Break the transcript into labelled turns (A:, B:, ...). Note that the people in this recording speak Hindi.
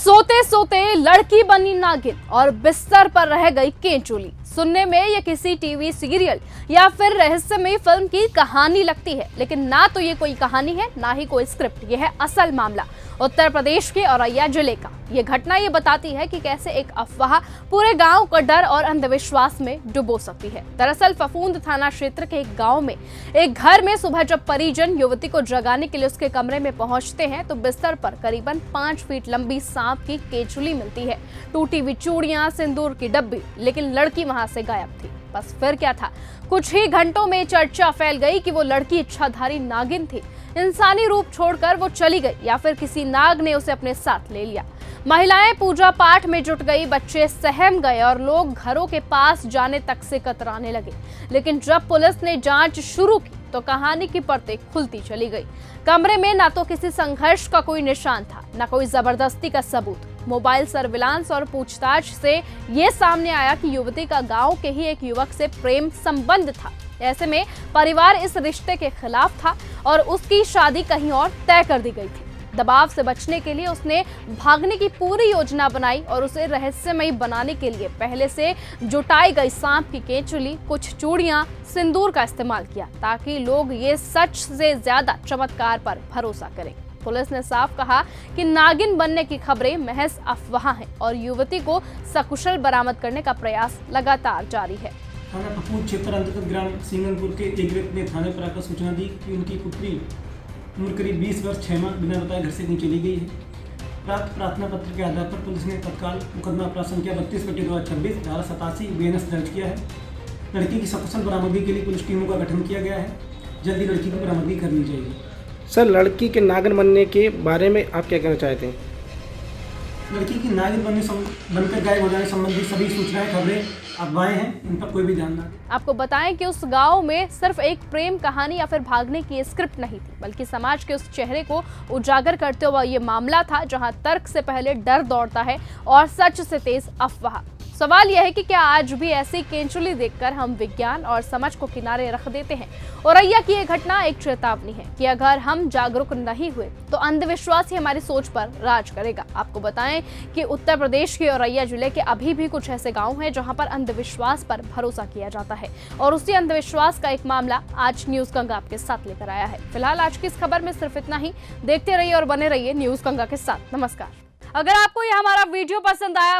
A: सोते सोते लड़की बनी नागिन और बिस्तर पर रह गई केंचुली। सुनने में ये किसी टीवी सीरियल या फिर रहस्यमय फिल्म की कहानी लगती है, लेकिन ना तो ये कोई कहानी है, ना ही कोई स्क्रिप्ट। ये है असल मामला उत्तर प्रदेश के औरैया जिले का। ये घटना ये बताती है कि कैसे एक अफवाह पूरे गांव को डर और अंधविश्वास में डुबो सकती है। दरअसल फफूंद थाना क्षेत्र के एक गांव में एक घर में सुबह जब परिजन युवती को जगाने के लिए उसके कमरे में पहुंचते हैं तो बिस्तर पर करीबन 5 फीट लंबी सांप की केंचुली मिलती है। टूटी हुई चूड़ियां, सिंदूर की डब्बी, लेकिन लड़की वहां से गायब थी। बस फिर क्या था, कुछ ही घंटों में चर्चा फैल गई कि वो लड़की इच्छाधारी नागिन थी। इंसानी रूप छोड़कर वो चली गई या फिर किसी नाग ने उसे अपने साथ ले लिया। महिलाएं पूजा पाठ में जुट गई, बच्चे सहम गए और लोग घरों के पास जाने तक से कतराने लगे। लेकिन जब पुलिस ने जांच शुरू की तो कहानी की परतें खुलती चली गई। कमरे में ना तो किसी संघर्ष का कोई निशान था, ना कोई जबरदस्ती का सबूत। मोबाइल सर्विलांस और पूछताछ से ये सामने आया कि युवती का गांव के ही एक युवक से प्रेम संबंध था। ऐसे में परिवार इस रिश्ते के खिलाफ था और उसकी शादी कहीं और तय कर दी गई थी। दबाव से बचने के लिए उसने भागने की पूरी योजना बनाई और उसे रहस्यमयी बनाने के लिए पहले से जुटाई गई सांप की केंचुली, कुछ चूड़ियां, सिंदूर का इस्तेमाल किया ताकि लोग ये सच से ज्यादा चमत्कार पर भरोसा करें। पुलिस ने साफ कहा कि नागिन बनने की खबरें महज अफवाह हैं और युवती को सकुशल बरामद करने का प्रयास लगातार जारी है।
B: थाना फफूंद क्षेत्र अंतर्गत ग्राम सिंगनपुर के एक व्यक्ति ने थाने पर आकर सूचना दी कि उनकी पुत्री उम्र करीब 20 वर्ष 6 माह बिना बताए घर से कहीं चली गई है। प्राप्त प्रार्थना पत्र के आधार पर पुलिस ने तत्काल मुकदमा अपराध संख्या 32/2026 धारा 87 BNS दर्ज किया है। लड़की की सकुशल बरामदगी के लिए पुलिस टीमों का गठन किया गया है। जल्दी लड़की की बरामदगी कर ली जाएगी।
C: सर, लड़की के नागिन बनने के बारे में आप क्या कहना चाहते हैं?
B: लड़की की नागिन बनकर गायब हो जाने संबंधी सभी सूचनाएं, खबरें, अफवाहें हैं, इन पर कोई भी ध्यान ना दें।
A: आपको बताएं कि उस गांव में सिर्फ एक प्रेम कहानी या फिर भागने की स्क्रिप्ट नहीं थी, बल्कि समाज के उस चेहरे को उजागर करते हुए ये मामला था जहां तर्क से पहले डर दौड़ता है और सच से तेज अफवाह। सवाल यह है कि क्या आज भी ऐसी केंचुली देखकर हम विज्ञान और समझ को किनारे रख देते हैं? औरैया की यह घटना एक चेतावनी है कि अगर हम जागरूक नहीं हुए तो अंधविश्वास ही हमारी सोच पर राज करेगा। आपको बताएं कि उत्तर प्रदेश के औरैया जिले के अभी भी कुछ ऐसे गांव हैं जहां पर अंधविश्वास पर भरोसा किया जाता है और उसी अंधविश्वास का एक मामला आज न्यूज गंगा आपके साथ लेकर आया है। फिलहाल आज की इस खबर में सिर्फ इतना ही। देखते रहिए और बने रहिए न्यूज गंगा के साथ। नमस्कार। अगर आपको यह हमारा वीडियो पसंद आया हो